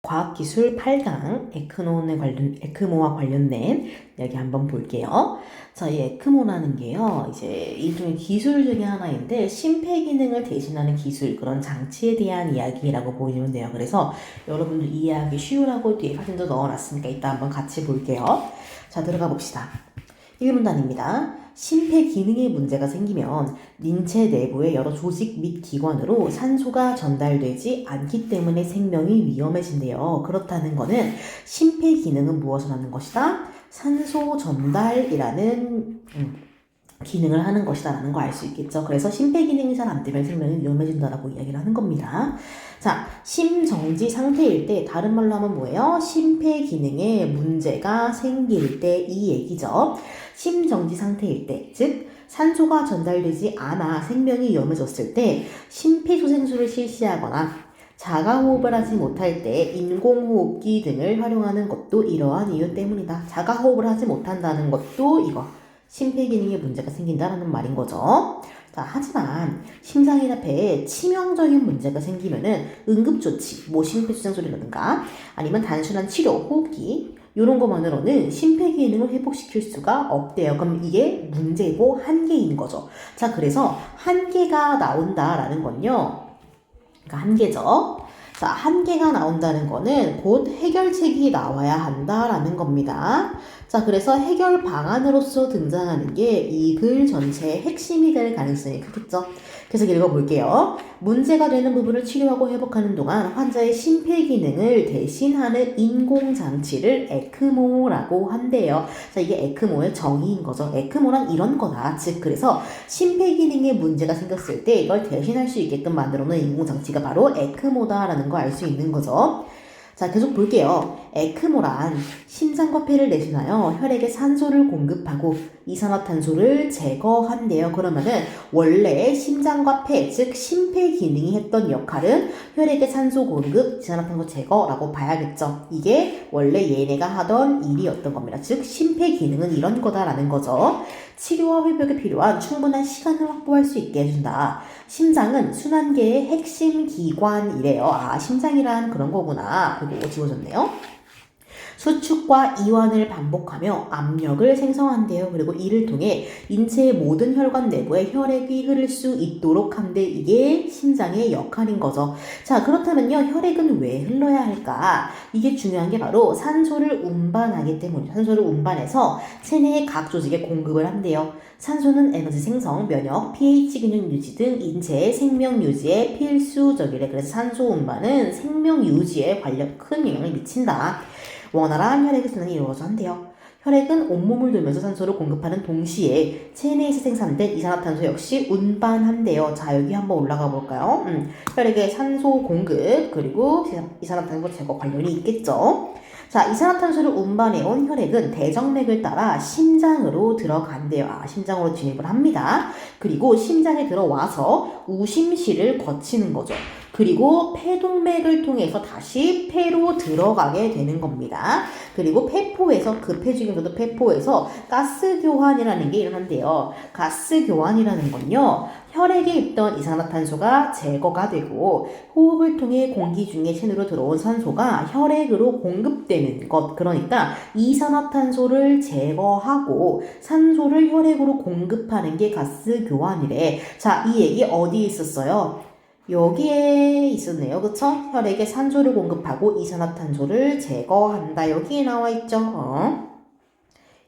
과학기술 8강 에크모와 관련된 이야기 한번 볼게요. 자, 이 에크모라는 게요, 이제 일종의 기술 중에 하나인데 심폐기능을 대신하는 기술, 그런 장치에 대한 이야기라고 보시면 돼요. 그래서 여러분들 이해하기 쉬우라고 뒤에 사진도 넣어놨으니까 이따 한번 같이 볼게요. 자, 들어가 봅시다. 1문단입니다. 심폐기능에 문제가 생기면 인체 내부의 여러 조직 및 기관으로 산소가 전달되지 않기 때문에 생명이 위험해진대요. 그렇다는 거는 심폐기능은 무엇을 하는 것이다? 산소 전달이라는 기능을 하는 것이다 라는 거 알 수 있겠죠. 그래서 심폐기능이 잘 안 되면 생명이 위험해진다라고 이야기를 하는 겁니다. 자, 심정지 상태일 때 다른 말로 하면 뭐예요? 심폐기능에 문제가 생길 때 이 얘기죠. 심정지 상태일 때, 즉 산소가 전달되지 않아 생명이 위험해졌을 때 심폐소생술을 실시하거나 자가호흡을 하지 못할 때 인공호흡기 등을 활용하는 것도 이러한 이유 때문이다. 자가호흡을 하지 못한다는 것도 이거 심폐기능에 문제가 생긴다는 말인 거죠. 자, 하지만 심장이나 폐에 치명적인 문제가 생기면은 응급조치, 뭐 심폐소생술이라든가 아니면 단순한 치료, 호흡기 이런 것만으로는 심폐기능을 회복시킬 수가 없대요. 그럼 이게 문제고 한계인 거죠. 자, 그래서 한계가 나온다라는 건요. 그러니까 한계죠. 자, 한계가 나온다는 거는 곧 해결책이 나와야 한다라는 겁니다. 자, 그래서 해결 방안으로서 등장하는 게 이 글 전체의 핵심이 될 가능성이 크겠죠. 그래서 읽어볼게요. 문제가 되는 부분을 치료하고 회복하는 동안 환자의 심폐기능을 대신하는 인공장치를 에크모라고 한대요. 자, 이게 에크모의 정의인 거죠. 에크모란 이런 거다. 즉, 그래서 심폐기능에 문제가 생겼을 때 이걸 대신할 수 있게끔 만들어 놓은 인공장치가 바로 에크모다라는 거 알 수 있는 거죠. 자, 계속 볼게요. 에크모란 심장과 폐를 대신하여 혈액에 산소를 공급하고 이산화탄소를 제거한대요. 그러면은 원래 심장과 폐, 즉 심폐기능이 했던 역할은 혈액에 산소 공급, 이산화탄소 제거라고 봐야겠죠. 이게 원래 얘네가 하던 일이었던 겁니다. 즉 심폐기능은 이런 거다라는 거죠. 치료와 회복에 필요한 충분한 시간을 확보할 수 있게 해준다. 심장은 순환계의 핵심 기관이래요. 아, 심장이란 그런 거구나. 그리고 지워졌네요. 수축과 이완을 반복하며 압력을 생성한대요. 그리고 이를 통해 인체의 모든 혈관 내부에 혈액이 흐를 수 있도록 한데 이게 심장의 역할인 거죠. 자, 그렇다면요. 혈액은 왜 흘러야 할까? 이게 중요한 게 바로 산소를 운반하기 때문에 산소를 운반해서 체내의 각 조직에 공급을 한대요. 산소는 에너지 생성, 면역, pH 균형 유지 등 인체의 생명 유지에 필수적이래. 그래서 산소 운반은 생명 유지에 큰 영향을 미친다. 원활한 혈액의 순환이 이루어져 한대요. 혈액은 온몸을 돌면서 산소를 공급하는 동시에 체내에서 생산된 이산화탄소 역시 운반한대요. 자, 여기 한번 올라가 볼까요? 혈액의 산소 공급 그리고 이산화탄소 제거 관련이 있겠죠. 자, 이산화탄소를 운반해온 혈액은 대정맥을 따라 심장으로 들어간대요. 아, 심장으로 진입을 합니다. 그리고 심장에 들어와서 우심실을 거치는 거죠. 그리고 폐동맥을 통해서 다시 폐로 들어가게 되는 겁니다. 그리고 폐포에서 폐 중에서도 폐포에서 가스 교환이라는 게 일어난대요. 가스 교환이라는 건요. 혈액에 있던 이산화탄소가 제거가 되고 호흡을 통해 공기 중에 체내로 들어온 산소가 혈액으로 공급되는 것. 그러니까 이산화탄소를 제거하고 산소를 혈액으로 공급하는 게 가스 교환이래. 자, 이 얘기 어디에 있었어요? 여기에 있었네요. 그쵸? 혈액에 산소를 공급하고 이산화탄소를 제거한다. 여기에 나와 있죠.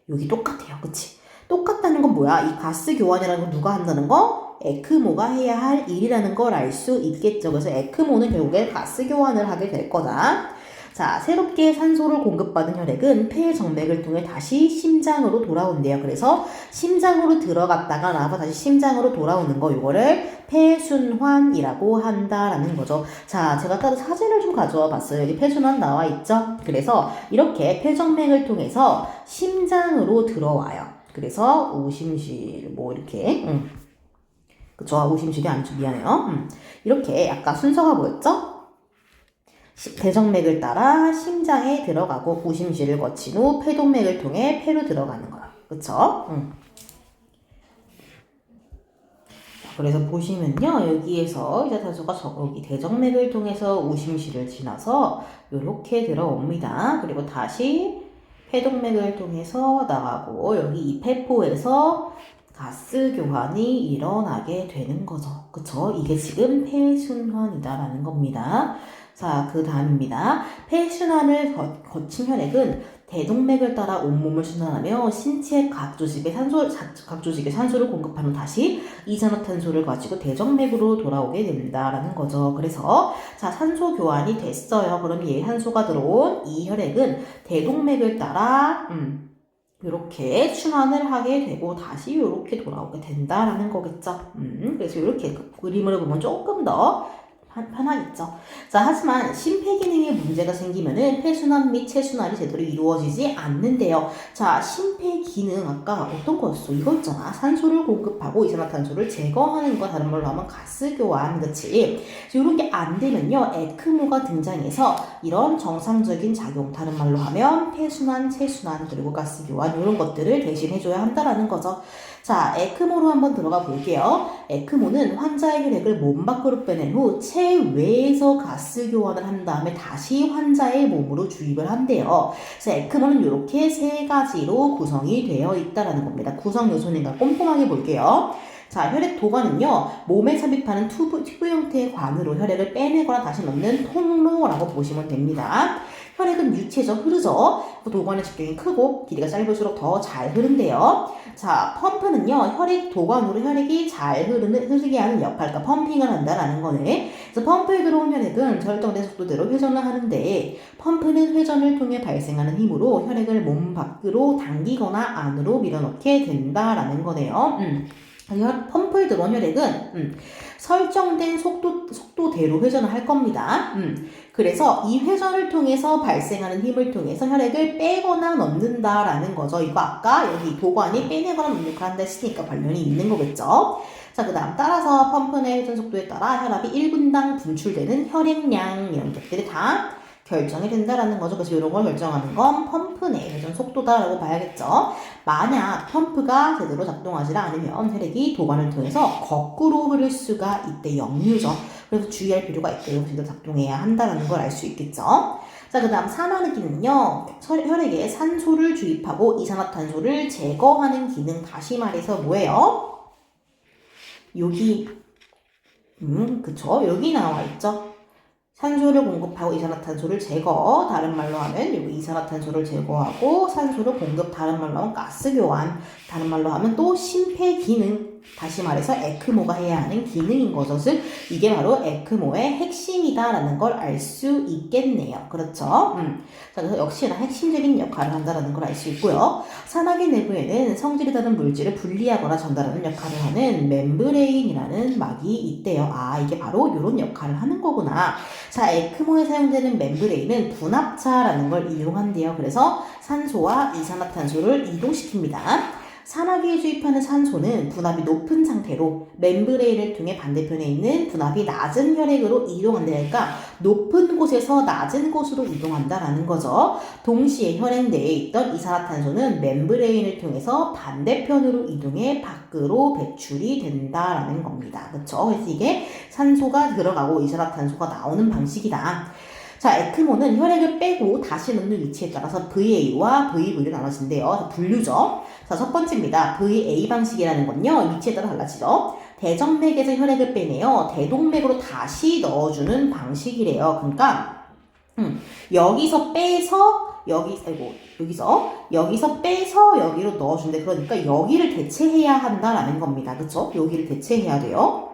여기 똑같아요. 그치? 똑같다는 건 뭐야? 이 가스 교환이라는 건 누가 한다는 거? 에크모가 해야 할 일이라는 걸 알 수 있겠죠. 그래서 에크모는 결국에 가스 교환을 하게 될 거다. 자, 새롭게 산소를 공급받은 혈액은 폐 정맥을 통해 다시 심장으로 돌아온대요. 그래서 심장으로 들어갔다가 나와서 다시 심장으로 돌아오는 거, 이거를 폐순환이라고 한다라는 거죠. 자, 제가 따로 사진을 좀 가져와 봤어요. 여기 폐순환 나와 있죠? 그래서 이렇게 폐정맥을 통해서 심장으로 들어와요. 그래서 우심실, 뭐 이렇게, 그쵸? 우심실이 아니죠. 미안해요. 이렇게 약간 순서가 뭐였죠? 대정맥을 따라 심장에 들어가고 우심실을 거친 후 폐동맥을 통해 폐로 들어가는 거야. 그쵸? 그래서 보시면요. 여기에서 이산화탄소가 여기 대정맥을 통해서 우심실을 지나서 이렇게 들어옵니다. 그리고 다시 폐동맥을 통해서 나가고 여기 이 폐포에서 가스 교환이 일어나게 되는 거죠. 그쵸? 이게 지금 폐순환이다라는 겁니다. 자, 그 다음입니다. 폐순환을 거친 혈액은 대동맥을 따라 온몸을 순환하며 신체 각 조직에 산소를 공급하면 다시 이산화탄소를 가지고 대정맥으로 돌아오게 된다라는 거죠. 그래서 자, 산소 교환이 됐어요. 그럼 얘 산소가 들어온 이 혈액은 대동맥을 따라 이렇게 순환을 하게 되고 다시 이렇게 돌아오게 된다라는 거겠죠. 그래서 이렇게 그림으로 보면 조금 더 편하겠죠. 자, 하지만 심폐기능에 문제가 생기면은 폐순환 및 체순환이 제대로 이루어지지 않는데요. 자, 심폐기능 아까 어떤 거였어? 이거 있잖아. 산소를 공급하고 이산화탄소를 제거하는 거, 다른 말로 하면 가스 교환, 그치? 이런 게 안 되면요, 에크모가 등장해서 이런 정상적인 작용, 다른 말로 하면 폐순환, 체순환, 그리고 가스 교환 이런 것들을 대신해줘야 한다라는 거죠. 자, 에크모로 한번 들어가 볼게요. 에크모는 환자의 혈액을 몸 밖으로 빼낸 후 체외에서 가스 교환을 한 다음에 다시 환자의 몸으로 주입을 한대요. 그래서 에크모는 이렇게 세 가지로 구성이 되어 있다는 겁니다. 구성 요소는 꼼꼼하게 볼게요. 자, 혈액 도관은요, 몸에 삽입하는 튜브 형태의 관으로 혈액을 빼내거나 다시 넣는 통로라고 보시면 됩니다. 혈액은 유체적 흐르죠. 도관의 직경이 크고 길이가 짧을수록 더 잘 흐른대요. 자, 펌프는요, 혈액 도관으로 혈액이 잘 흐르게 하는 역할, 그러니까 펌핑을 한다라는 거네. 그래서 펌프에 들어온 혈액은 절정된 속도대로 회전을 하는데, 펌프는 회전을 통해 발생하는 힘으로 혈액을 몸 밖으로 당기거나 안으로 밀어넣게 된다라는 거네요. 펌프에 들어온 혈액은 설정된 속도대로 회전을 할 겁니다. 그래서 이 회전을 통해서 발생하는 힘을 통해서 혈액을 빼거나 넣는다라는 거죠. 이거 아까 여기 도관이 빼내거나 넣는 역할을 한다 했으니까 관련이 있는 거겠죠. 자, 그 다음 따라서 펌프 내 회전 속도에 따라 혈압이 1분당 분출되는 혈액량 이런 것들이 다 결정이 된다라는 거죠. 그래서 이런 걸 결정하는 건 펌프 내 회전 속도다라고 봐야겠죠. 만약 펌프가 제대로 작동하지 않으면 혈액이 도관을 통해서 거꾸로 흐를 수가 있대. 역류죠. 그래서 주의할 필요가 있대요. 제대로 작동해야 한다는 걸 알 수 있겠죠. 자, 그 다음 산화는 기능은요, 혈액에 산소를 주입하고 이산화탄소를 제거하는 기능. 다시 말해서 뭐예요? 여기 그쵸? 여기 나와 있죠. 산소를 공급하고 이산화탄소를 제거, 다른 말로 하면 여기 이산화탄소를 제거하고 산소를 공급, 다른 말로 하면 가스 교환, 다른 말로 하면 또 심폐기능, 다시 말해서 에크모가 해야 하는 기능인 거죠. 즉 이게 바로 에크모의 핵심이다라는 걸 알 수 있겠네요. 그렇죠? 자, 그래서 역시나 핵심적인 역할을 한다는 걸 알 수 있고요. 산화기 내부에는 성질이 다른 물질을 분리하거나 전달하는 역할을 하는 멤브레인이라는 막이 있대요. 아, 이게 바로 이런 역할을 하는 거구나. 자, 에크모에 사용되는 멤브레인은 분합차라는 걸 이용한대요. 그래서 산소와 이산화탄소를 이동시킵니다. 산화기에 주입하는 산소는 분압이 높은 상태로 멤브레인을 통해 반대편에 있는 분압이 낮은 혈액으로 이동한다니까 높은 곳에서 낮은 곳으로 이동한다라는 거죠. 동시에 혈액 내에 있던 이산화탄소는 멤브레인을 통해서 반대편으로 이동해 밖으로 배출이 된다라는 겁니다. 그렇죠? 그래서 이게 산소가 들어가고 이산화탄소가 나오는 방식이다. 자, 에크모는 혈액을 빼고 다시 넣는 위치에 따라서 VA와 VV로 나눠진대요. 분류죠. 자, 첫 번째입니다. VA 방식이라는 건요, 위치에 따라 달라지죠. 대정맥에서 혈액을 빼내요. 대동맥으로 다시 넣어주는 방식이래요. 그러니까, 여기서 빼서, 여기서 빼서 여기로 넣어준대. 그러니까 여기를 대체해야 한다라는 겁니다. 그쵸? 여기를 대체해야 돼요.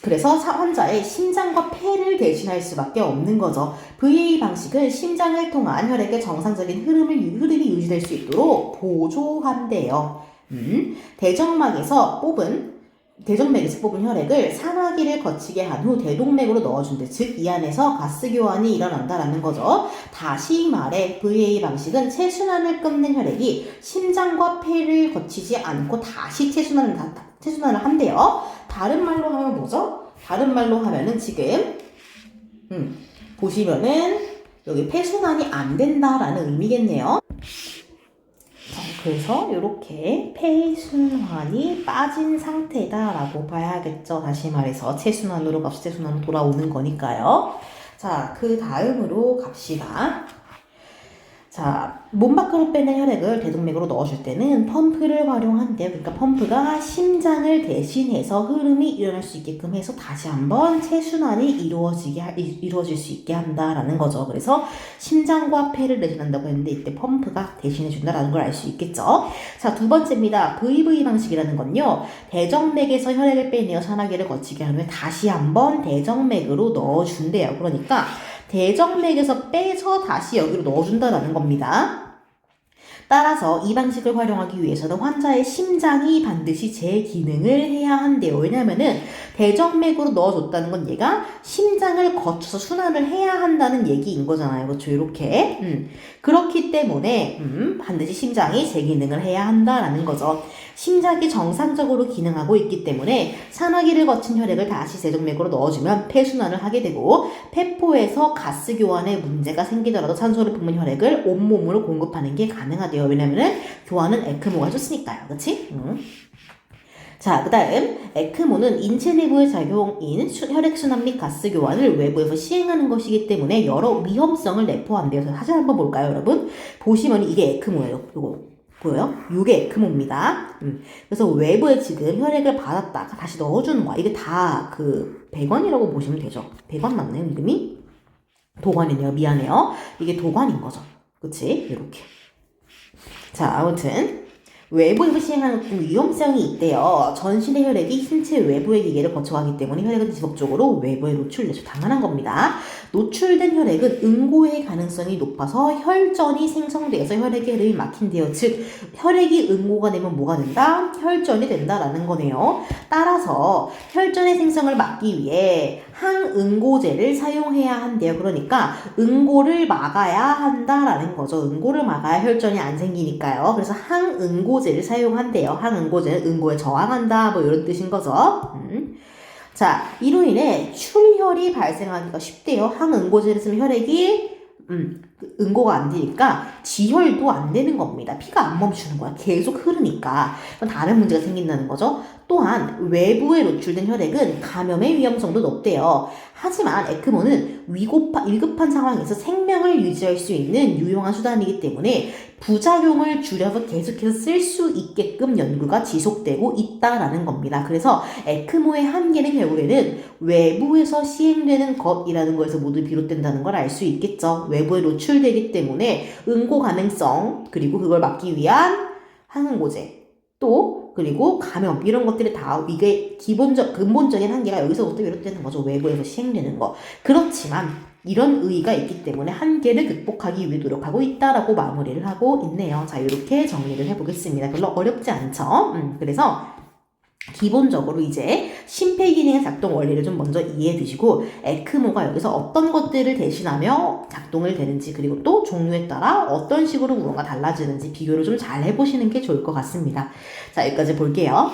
그래서 환자의 심장과 폐를 대신할 수밖에 없는 거죠. VA 방식은 심장을 통한 혈액의 정상적인 흐름이 유지될 수 있도록 보조한대요. 대정맥에서 뽑은 혈액을 산화기를 거치게 한 후 대동맥으로 넣어준대. 즉, 이 안에서 가스 교환이 일어난다라는 거죠. 다시 말해 VA 방식은 체순환을 끊는 혈액이 심장과 폐를 거치지 않고 다시 체순환을 한대요. 다른 말로 하면 뭐죠? 다른 말로 하면은 지금 보시면은 여기 폐순환이 안 된다라는 의미겠네요. 자, 그래서 이렇게 폐순환이 빠진 상태다라고 봐야겠죠. 다시 말해서 체순환으로 가서 체순환으로 돌아오는 거니까요. 자, 그 다음으로 갑시다. 자, 몸 밖으로 빼낸 혈액을 대동맥으로 넣어줄 때는 펌프를 활용한대요. 그러니까 펌프가 심장을 대신해서 흐름이 일어날 수 있게끔 해서 다시 한번 체순환이 이루어질 수 있게 한다라는 거죠. 그래서 심장과 폐를 대신한다고 했는데 이때 펌프가 대신해준다라는 걸 알 수 있겠죠. 자, 두 번째입니다. VV 방식이라는 건요. 대정맥에서 혈액을 빼내어 산화기를 거치게 한 후에 다시 한번 대정맥으로 넣어준대요. 그러니까 대정맥에서 빼서 다시 여기로 넣어준다는 겁니다. 따라서 이 방식을 활용하기 위해서는 환자의 심장이 반드시 재기능을 해야 한대요. 왜냐면은 대정맥으로 넣어줬다는 건 얘가 심장을 거쳐서 순환을 해야 한다는 얘기인 거잖아요. 그렇죠? 이렇게. 그렇기 때문에 반드시 심장이 재기능을 해야 한다라는 거죠. 심장이 정상적으로 기능하고 있기 때문에 산화기를 거친 혈액을 다시 대정맥으로 넣어주면 폐순환을 하게 되고 폐포에서 가스 교환에 문제가 생기더라도 산소를 품은 혈액을 온몸으로 공급하는 게 가능하대요. 왜냐면은 교환은 에크모가 좋으니까요. 그치? 자, 그 다음 에크모는 인체 내부의 작용인 혈액순환 및 가스 교환을 외부에서 시행하는 것이기 때문에 여러 위험성을 내포한대요. 사진 한번 볼까요, 여러분? 보시면 이게 에크모예요. 요거 보여요? 요게 에크모입니다. 그래서 외부에 지금 혈액을 받았다가 다시 넣어주는 거야. 이게 다 그 배관이라고 보시면 되죠. 배관 맞나요, 이름이? 도관이네요. 미안해요. 이게 도관인 거죠. 그치? 이렇게. 자, 아무튼 외부에서 시행하는 위험성이 있대요. 전신의 혈액이 신체 외부의 기계를 거쳐가기 때문에 혈액은 지속적으로 외부에 노출돼서 당연한 겁니다. 노출된 혈액은 응고의 가능성이 높아서 혈전이 생성되어서 혈액의 흐름이 막힌대요. 즉 혈액이 응고가 되면 뭐가 된다? 혈전이 된다라는 거네요. 따라서 혈전의 생성을 막기 위해 항응고제를 사용해야 한대요. 그러니까 응고를 막아야 한다라는 거죠. 응고를 막아야 혈전이 안 생기니까요. 그래서 항응고제를 사용한대요. 항응고제는 응고에 저항한다 뭐 이런 뜻인 거죠. 자, 이로 인해 출혈이 발생하기가 쉽대요. 항응고제를 쓰면 혈액이 응고가 안 되니까 지혈도 안 되는 겁니다. 피가 안 멈추는 거야. 계속 흐르니까. 그럼 다른 문제가 생긴다는 거죠. 또한 외부에 노출된 혈액은 감염의 위험성도 높대요. 하지만 에크모는 위급한 상황에서 생명을 유지할 수 있는 유용한 수단이기 때문에 부작용을 줄여서 계속해서 쓸 수 있게끔 연구가 지속되고 있다라는 겁니다. 그래서 에크모의 한계는 결국에는 외부에서 시행되는 것이라는 거에서 모두 비롯된다는 걸 알 수 있겠죠. 외부에 노출되기 때문에 응고 가능성, 그리고 그걸 막기 위한 항응고제, 또 그리고 감염 이런 것들이 다 이게 근본적인 한계가 여기서부터 비롯되는 거죠. 외부에서 시행되는 거. 그렇지만 이런 의의가 있기 때문에 한계를 극복하기 위해 노력하고 있다라고 마무리를 하고 있네요. 자, 이렇게 정리를 해보겠습니다. 별로 어렵지 않죠? 그래서 기본적으로 이제 심폐기능의 작동 원리를 좀 먼저 이해해 두시고 에크모가 여기서 어떤 것들을 대신하며 작동을 되는지 그리고 또 종류에 따라 어떤 식으로 무언가 달라지는지 비교를 좀 잘 해보시는 게 좋을 것 같습니다. 자, 여기까지 볼게요.